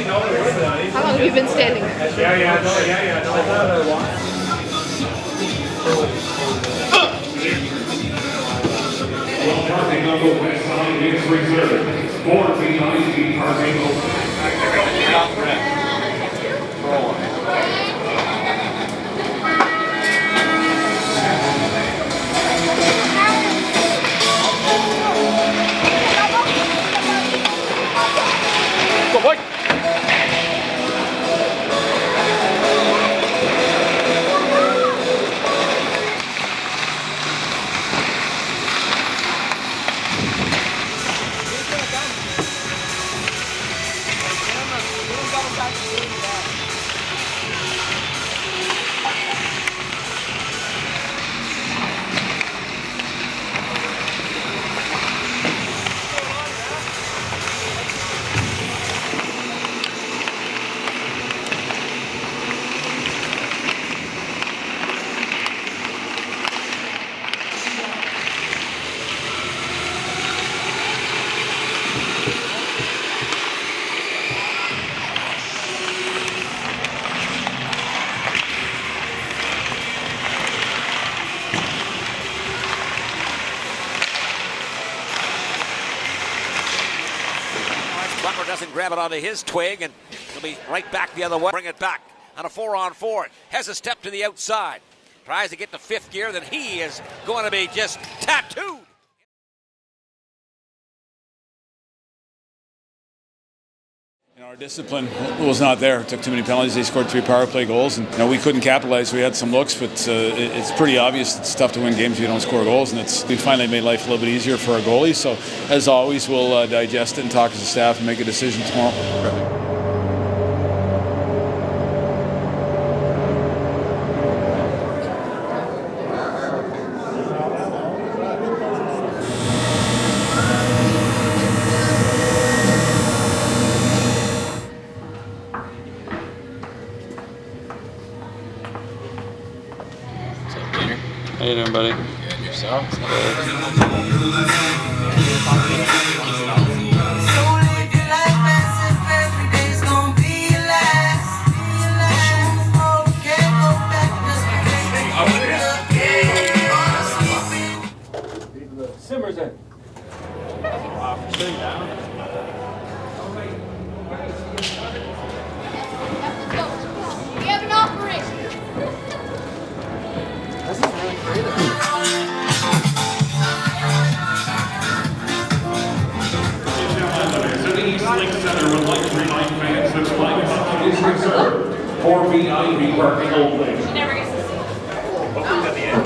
How long have you been standing there? Parking on the west side is reserved for VIP parking only. Go, boy. Doesn't grab it onto his twig, and he'll be right back the other way. Bring it back on a 4-on-4. Has a step to the outside. Tries to get to fifth gear, then he is going to be just tattooed. Our discipline was not there. Took too many penalties. They scored 3 power play goals, and we couldn't capitalize. We had some looks, but it's pretty obvious it's tough to win games if you don't score goals. And we finally made life a little bit easier for our goalies. So, as always, we'll digest it and talk as a staff and make a decision tomorrow. How you doing, buddy? Good, yourself? Simmers in. Sitting down. We have an operation. This is really creative. The East Lake Center would like to remind fans that flag parking is reserved for VIP parking only. She never gets to see. At the end.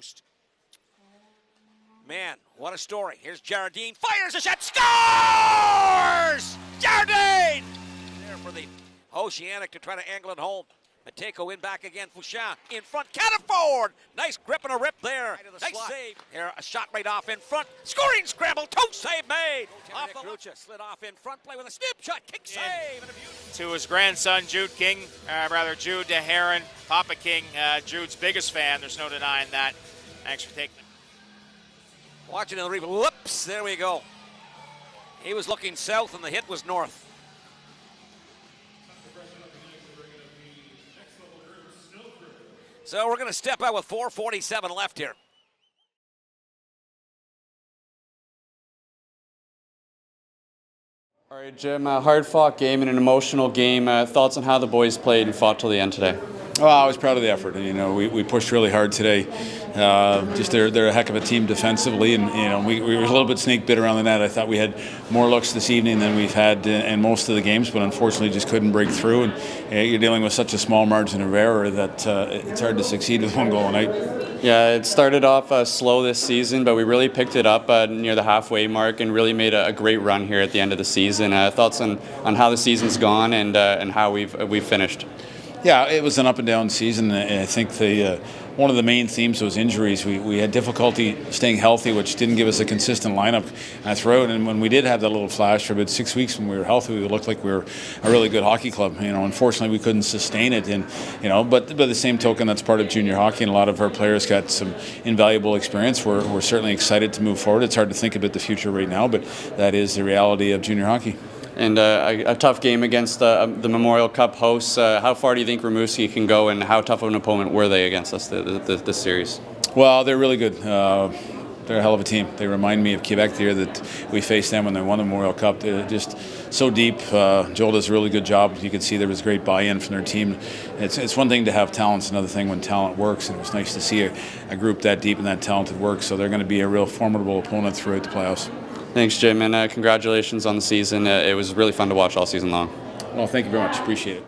post. Man, what a story. Here's Jardine, fires a shot, scores! Jardine! There for the Oceanic to try to angle it home. Mateko in back again, Fouchon in front, Cataford! Nice grip and a rip there. Nice save. Here, a shot right off in front. Scoring scramble, toe save made. Off the Lucha, slid off in front, play with a snip shot, kick save. And a beauty. To his grandson, Jude King, Jude DeHaron, Papa King, Jude's biggest fan. There's no denying that. Thanks for taking it. Watching the replay, whoops, there we go. He was looking south and the hit was north. So we're going to step out with 4:47 left here. All right, Jim, a hard-fought game and an emotional game. Thoughts on how the boys played and fought till the end today? Well, I was proud of the effort. You know, we pushed really hard today. Just they're a heck of a team defensively, and you know we were a little bit snake bit around the net. I thought we had more looks this evening than we've had in most of the games, but unfortunately just couldn't break through. And you're dealing with such a small margin of error that it's hard to succeed with one goal a night. Yeah, it started off slow this season, but we really picked it up near the halfway mark and really made a great run here at the end of the season. Thoughts on how the season's gone and how we've finished? Yeah, it was an up and down season. I think one of the main themes was injuries. We had difficulty staying healthy, which didn't give us a consistent lineup throughout. And when we did have that little flash for about 6 weeks when we were healthy, we looked like we were a really good hockey club. You know, unfortunately, we couldn't sustain it. And you know, but by the same token, that's part of junior hockey, and a lot of our players got some invaluable experience. We're certainly excited to move forward. It's hard to think about the future right now, but that is the reality of junior hockey. And a tough game against the Memorial Cup hosts. How far do you think Rimouski can go, and how tough of an opponent were they against us this series? Well, they're really good. They're a hell of a team. They remind me of Quebec the year that we faced them when they won the Memorial Cup. They're just so deep. Joel does a really good job. You could see there was great buy-in from their team. It's one thing to have talent. It's another thing when talent works, and it was nice to see a group that deep and that talented work. So they're going to be a real formidable opponent throughout the playoffs. Thanks, Jim, and congratulations on the season. It was really fun to watch all season long. Well, thank you very much. Appreciate it.